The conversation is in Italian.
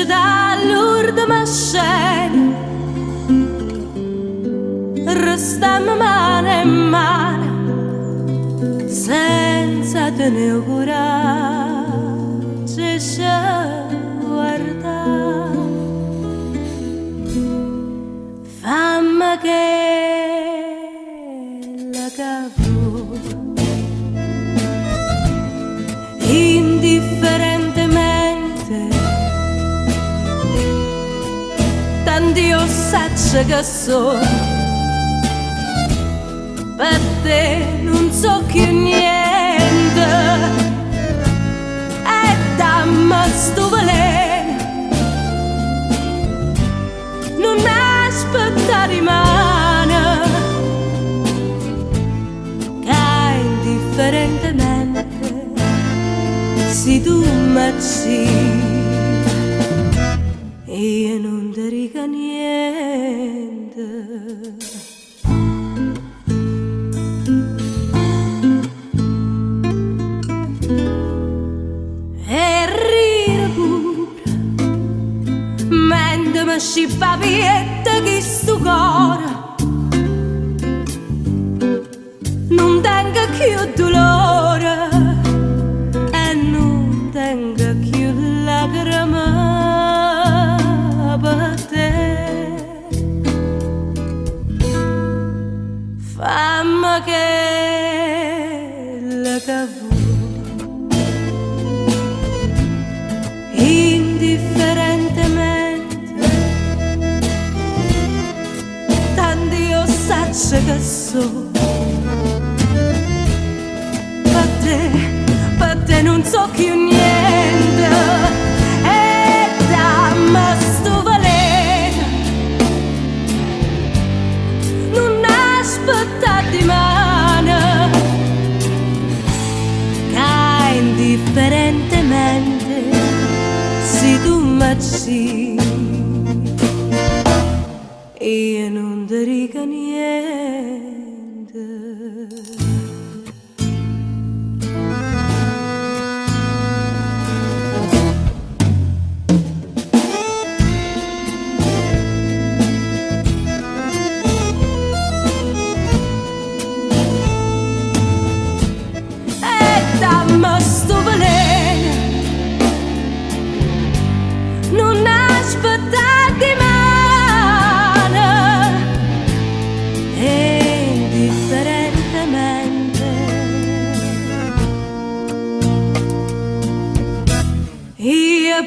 dall'ultima scena restammo mano in mano senza tenere coraggio di guardare. Fammi che la cavo indifferentemente, tanto io saccio che sono per te non so più niente, e dammi sto veleno, non aspettare rimane, che indifferentemente se tu mi io non ti dico niente. Mi scippa vietta che sto cuore non tengo più dolore e non tengo più lacrime per te. Fammi che la cavo indifferentemente, saccio che so per te non so più niente, e dammi sto veleno, non aspettare di mano, che indifferentemente se tu mi io non ti dico niente. E dammi sto veleno, non aspettare di me, io